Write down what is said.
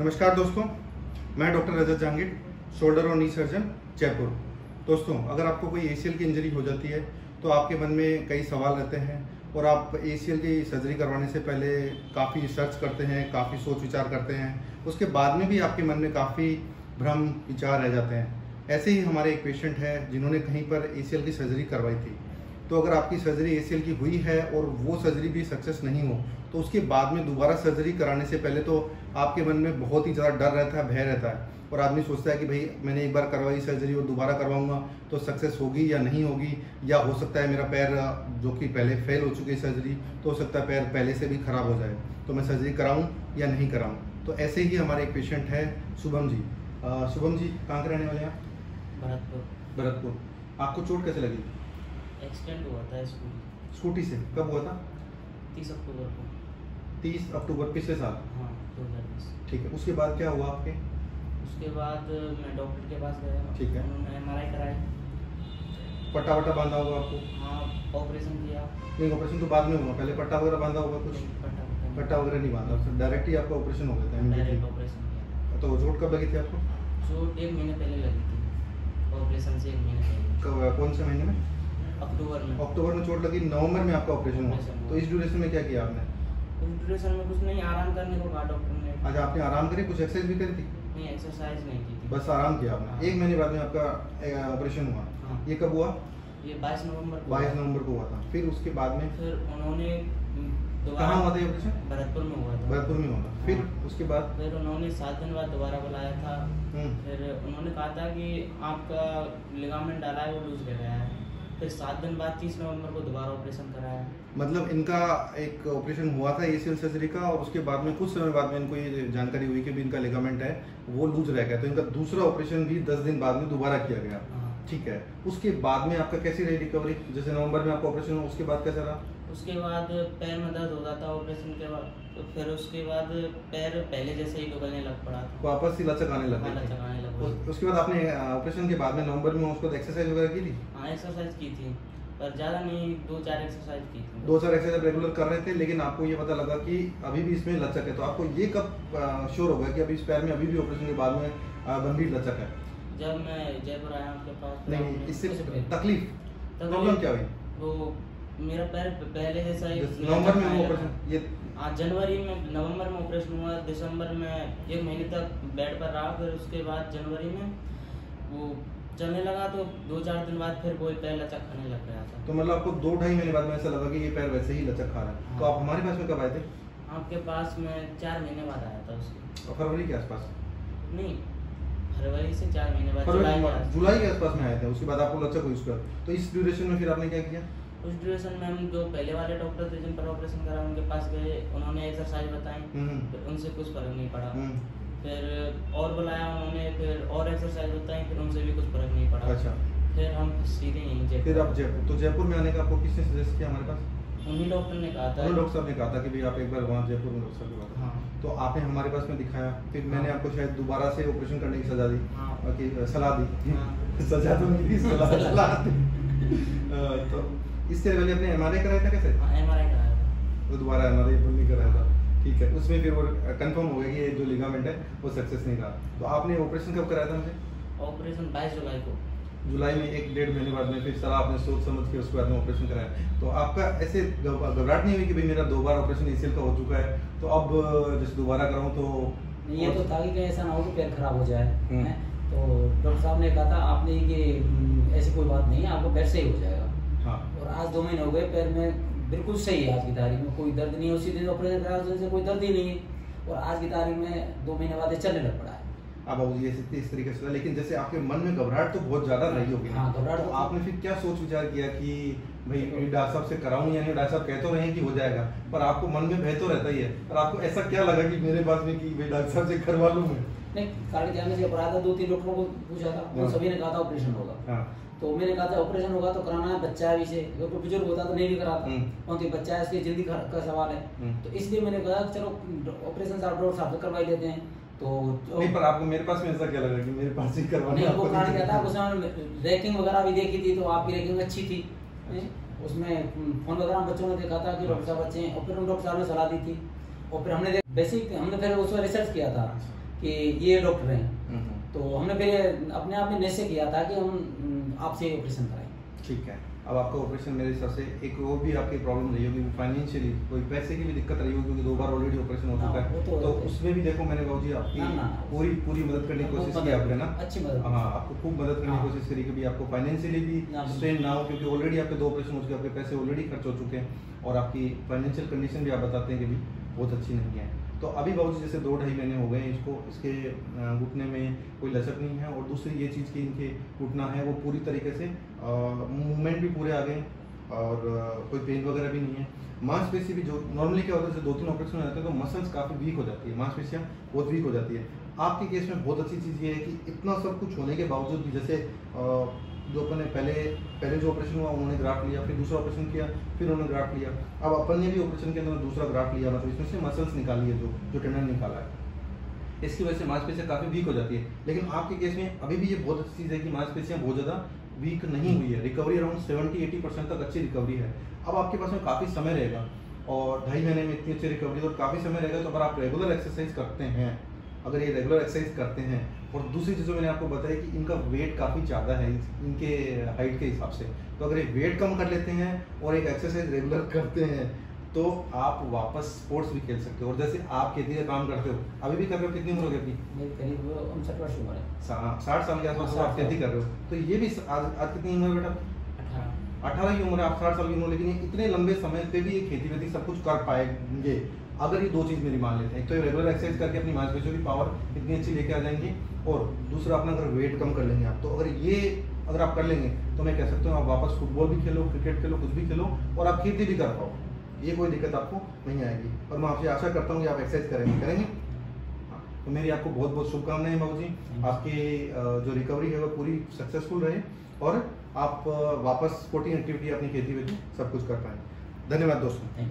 नमस्कार दोस्तों, मैं डॉक्टर रजत जहांगीर, शोल्डर और नी सर्जन, जयपुर। दोस्तों, अगर आपको कोई एसीएल की इंजरी हो जाती है तो आपके मन में कई सवाल रहते हैं और आप एसीएल की सर्जरी करवाने से पहले काफ़ी सर्च करते हैं, काफ़ी सोच विचार करते हैं। उसके बाद में भी आपके मन में काफ़ी भ्रम विचार रह जाते हैं। ऐसे ही हमारे एक पेशेंट है जिन्होंने कहीं पर एसीएल की सर्जरी करवाई थी। तो अगर आपकी सर्जरी एसीएल की हुई है और वो सर्जरी भी सक्सेस नहीं हो तो उसके बाद में दोबारा सर्जरी कराने से पहले तो आपके मन में बहुत ही ज़्यादा डर रहता है, भय रहता है और आदमी सोचता है कि भाई मैंने एक बार करवाई सर्जरी और दोबारा करवाऊंगा तो सक्सेस होगी या नहीं होगी, या हो सकता है मेरा पैर जो कि पहले फेल हो चुकी है सर्जरी तो हो सकता है पैर पहले से भी खराब हो जाए, तो मैं सर्जरी कराऊँ या नहीं कराऊँ। तो ऐसे ही हमारे एक पेशेंट है शुभम जी। शुभम जी कहाँ के रहने वाले हैं आप? भरतपुर। आपको चोट कैसे लगी? एक्सीडेंट हुआ था स्कूटी से। कब हुआ था? 30 अक्टूबर को। 30 अक्टूबर पिछले साल? हाँ, 2020। ठीक है। उसके बाद क्या हुआ आपके? उसके बाद मैं डॉक्टर के पास गया। ठीक है। उन्होंने MRI कराई। पट्टा वट्टा बांधा होगा आपको? हाँ, ऑपरेशन किया। नहीं, ऑपरेशन तो बाद में हुआ, पहले पट्टा वगैरह बांधा होगा कुछ? पट्टा वगैरह नहीं बांधा, तो डायरेक्ट ही आपका ऑपरेशन हो गया था? डायरेक्ट ऑपरेशन किया। तो चोट कब लगी थी आपको? चोट 1 महीने पहले लगी थी, ऑपरेशन से 1 महीने पहले। कब, कौन से महीने में? अक्टूबर में। अक्टूबर में चोट लगी, नवंबर में आपका ऑपरेशन हुआ। तो इस ड्यूरेशन में क्या किया आपने? उस ड्यूरेशन में कुछ नहीं, आराम करने को कहा डॉक्टर ने। अच्छा, आपने आराम करी, कुछ एक्सरसाइज भी करी थी? नहीं, एक्सरसाइज नहीं की थी, बस आराम किया आपने। हाँ। 1 महीने बाद में आपका ऑपरेशन हुआ। हाँ। ये कब हुआ? ये 22 नवंबर को। 22 नवंबर को हुआ था। फिर उसके बाद में फिर उन्होंने कहाँ हुआ था ये ऑपरेशन? भरतपुर में हुआ था। भरतपुर में हुआ था। फिर उसके बाद फिर उन्होंने 7 दिन बाद दोबारा बुलाया था। फिर उन्होंने कहा था कि आपका लिगामेंट डाला है वो लूज रह गया है। फिर 7 दिन बाद 30 नवंबर को दोबारा ऑपरेशन कराया। मतलब इनका एक ऑपरेशन हुआ था एसीएल सर्जरी का और उसके बाद में कुछ समय बाद में इनको ये जानकारी हुई कि भी इनका लिगामेंट है वो लूज रह गया, तो इनका दूसरा ऑपरेशन भी 10 दिन बाद में दोबारा किया गया। ठीक है। उसके बाद में आपका कैसी रही रिकवरी? जैसे नवंबर में आपका ऑपरेशन हुआ, उसके बाद कैसा रहा? उसके बाद पैर में दर्द होता था ऑपरेशन के बाद, तो फिर उसके बाद पैर पहले जैसे ही डुबलने लग पड़ा था, वापस ही लचक आने लग गई। लचक आने लगा। उसके बाद आपने ऑपरेशन के बाद में नवंबर में उसको एक्सरसाइज वगैरह की थी? हाँ, एक्सरसाइज की थी पर ज़्यादा नहीं, 2-4 एक्सरसाइज की थी। 2-4 एक्सरसाइज रेगुलर कर रहे थे, लेकिन आपको ये पता लगा कि अभी भी इसमें लचक है। तो आपको ये कब श्योर होगा कि अभी इस पैर में अभी भी ऑपरेशन के बाद में गंभीर लचक है? जब मैं जयपुर आया आपके पास। नहीं, इससे तकलीफ प्रॉब्लम क्या हुई? वो मेरा पैर पहले जैसा ही नवंबर में वो ऑपरेशन, ये जनवरी में, नवंबर में ऑपरेशन हुआ, दिसंबर में 1 महीने तक बेड पर रहा। फिर उसके बाद जनवरी में वो चलने लगा, तो 2-4 दिन बाद फिर वही पैर लचक खाने लग गया था। तो मतलब आपको 2-2.5 महीने बाद में ऐसा लगा कि ये पैर वैसे ही लचक खा रहा है। तो आप हमारे पास में कब आए थे? आपके पास में 4 महीने बाद आया था उसके। फरवरी के आसपास? नहीं, फरवरी से 4 महीने बाद, जुलाई के आसपास में आए थे। उसके बाद आपको लचक हुई उसका। तो इस ड्यूरेशन में फिर आपने क्या किया? उस ड्यूरेशन में हम जो पहले वाले डॉक्टर थे जिन पर ऑपरेशन करा उनके पास गए, उन्होंने एक्सरसाइज बताई, फिर उनसे कुछ फर्क नहीं पड़ा। फिर और बुलाया उन्होंने, फिर और एक्सरसाइज बताई, फिर उनसे भी कुछ फर्क नहीं पड़ा। अच्छा। फिर हम सीधे यहीं जयपुर। फिर आप जयपुर, तो जयपुर में आने का आपको किसने सजेस्ट किया हमारे पास? उन्हीं डॉक्टर ने कहा था। डॉक्टर साहब ने कहा था कि भाई आप एक बार वहाँ जयपुर में डॉक्टर साहब के पास। हाँ। तो आपने हमारे पास में दिखाया, फिर मैंने आपको शायद दोबारा से ऑपरेशन करने की सजा दी। हाँ। सलाह दी। सजा तो नहीं दी, सलाह दी। तो इससे पहले अपने MRI कराया था कैसे? हाँ, MRI कराया था। तो दोबारा MRI नहीं कराया था। ठीक है। उसमें फिर वो कंफर्म हो गया कि ये जो लिगामेंट है वो सक्सेस नहीं रहा। तो आपने ऑपरेशन कब कराया था हमसे? ऑपरेशन 22 जुलाई को। जुलाई में 1-1.5 महीने बाद में फिर सलाह आपने सोच समझ के उसके बाद में ऑपरेशन कराया। तो आपका ऐसे घबराहट नहीं हुई कि भाई मेरा 2 बार ऑपरेशन एसीएल का हो चुका है तो अब जैसे दोबारा कराऊं तो? ये तो था कि ऐसा ना हो कि पैर खराब हो जाए। तो डॉक्टर साहब ने कहा था आपने कि ऐसी कोई बात नहीं है, आपको पैर सही हो जाएगा। हाँ। और आज 2 महीने हो गए, पैर में बिल्कुल सही है। आज की तारीख में कोई दर्द नहीं है, उसी दिन ऑपरेशन कराया से कोई दर्द ही नहीं है। और आज की तारीख में 2 महीने बाद चलने लग पड़ा है। अब ये इस तरीके से, लेकिन जैसे आपके मन में घबराहट तो बहुत ज्यादा रही होगी। हाँ, घबराहट। तो आपने फिर क्या सोच विचार किया कि भाई डॉक्टर साहब से कराऊं या नहीं? डॉक्टर साहब कह तो रहे हैं कि हो जाएगा, पर आपको मन में भय तो रहता ही है। पर आपको ऐसा क्या लगा कि मेरे पास में कि भाई डॉक्टर साहब से करवा लूं मैं? नहीं, कार्डियक जाने से घबराया था। 2-3 डॉक्टरों को पूछा था, उन सभी ने कहा था ऑपरेशन होगा। हाँ। तो मैंने कहा था ऑपरेशन होगा तो कराना है, बच्चा है अभी से। अगर कोई बुजुर्ग होता तो नहीं भी कराता, क्योंकि बच्चा है, इसकी जल्दी का सवाल है। तो इसलिए मैंने कहा चलो ऑपरेशन डॉक्टर साहब से करवा लेते हैं। तो नहीं, पर आपको मेरे पास में ऐसा क्या लगा कि मेरे पास ही करवाना? नहीं, वो कारण क्या था, उसमें रैंकिंग वगैरह भी देखी थी तो आपकी रैंकिंग अच्छी थी। उसमें फोन वगैरह बच्चों ने देखा था कि डॉक्टर साहब अच्छे हैं, और फिर उन डॉक्टर साहब ने सलाह दी थी। और फिर हमने बेसिक हमने फिर उसमें रिसर्च किया था कि ये डॉक्टर हैं, तो हमने फिर अपने आप में निश्चय किया था कि हम आपसे ऑपरेशन कराएं। ठीक है, अब आपका ऑपरेशन मेरे हिसाब से एक वो भी आपकी प्रॉब्लम रही होगी फाइनेंशियली, कोई पैसे की भी दिक्कत रही होगी क्योंकि 2 बार ऑलरेडी ऑपरेशन हो चुका है, तो उसमें भी देखो मैंने बाबूजी आपकी पूरी मदद करने की कोशिश की आपने ना, अच्छी मदद, हाँ आपको खूब मदद करने की कोशिश करी कि आपको फाइनेंशियली भी स्ट्रेन ना हो, क्योंकि ऑलरेडी आपके 2 ऑपरेशन हो चुके, आपके पैसे ऑलरेडी खर्च हो चुके हैं और आपकी फाइनेंशियल कंडीशन भी आप बताते हैं कि भी बहुत अच्छी नहीं है। तो अभी बाबूजी जैसे 2-2.5 महीने हो गए इसको, इसके घुटने में कोई लचक नहीं है और दूसरी ये चीज़ कि इनके घुटना है वो पूरी तरीके से मूवमेंट भी पूरे आ गए और कोई पेन वगैरह भी नहीं है। मांसपेशी भी जो नॉर्मली क्या होता है, जैसे 2-3 ऑपरेशन हो जाते हैं तो मसल्स काफ़ी वीक हो जाती है, मांसपेशियाँ बहुत वीक हो जाती है। आपके केस में बहुत अच्छी चीज़ ये है कि इतना सब कुछ होने के बावजूद भी, जैसे जो अपन ने पहले जो ऑपरेशन हुआ उन्होंने ग्राफ्ट लिया, फिर दूसरा ऑपरेशन किया, फिर उन्होंने ग्राफ्ट लिया, अब अपन ने भी ऑपरेशन के अंदर दूसरा ग्राफ्ट लिया, मतलब इसमें से मसल्स निकाली है, जो टेंडन निकाला है, इसकी वजह से मांसपेशियाँ काफ़ी वीक हो जाती है। लेकिन आपके केस में अभी भी ये बहुत अच्छी चीज़ है कि मांसपेशियाँ बहुत ज़्यादा वीक नहीं हुई है, रिकवरी अराउंड 70-80% तक अच्छी रिकवरी है। अब आपके पास में काफ़ी समय रहेगा और 2.5 महीने में इतनी अच्छी रिकवरी और काफ़ी समय रहेगा, तो अगर आप रेगुलर एक्सरसाइज करते हैं, अगर ये रेगुलर एक्सरसाइज करते हैं, और दूसरी चीज़ों मैंने आपको बताया कि इनका वेट काफ़ी ज़्यादा है इनके हाइट के हिसाब से, तो अगर ये वेट कम कर लेते हैं और एक एक्सरसाइज रेगुलर करते हैं तो आप वापस स्पोर्ट्स भी खेल सकते हो। और जैसे आप खेती का काम करते हो, अभी भी कर रहे हो, कितनी उम्र होगी आपकी? मेरी करीब 59 वर्ष उम्र है। 60 साल के आसपास आप खेती कर रहे हो, तो ये भी आज कितनी उम्र है बेटा? 18 की उम्र है, आप 60 साल की उम्र, लेकिन इतने लंबे समय पे भी ये खेती वेती सब कुछ कर पाएंगे अगर ये 2 चीज़ मेरी मान लेते हैं। एक तो रेगुलर एक्सरसाइज करके अपनी मांसपेशियों की पावर इतनी अच्छी लेके आ जाएंगे, और दूसरा अपना अगर वेट कम कर लेंगे आप, तो अगर आप कर लेंगे तो मैं कह सकता हूँ आप वापस फुटबॉल भी खेलो, क्रिकेट खेलो, कुछ भी खेलो और आप खेती भी कर पाओ, ये कोई दिक्कत आपको नहीं आएगी। और मैं आपसे आशा करता हूँ कि आप एक्सरसाइज करेंगे। हाँ, तो मेरी आपको बहुत बहुत शुभकामनाएं बाबूजी, आपकी जो रिकवरी है वो पूरी सक्सेसफुल रहे और आप वापस स्पोर्टिंग एक्टिविटी अपनी खेती वेती सब कुछ कर पाएँ। धन्यवाद दोस्तों।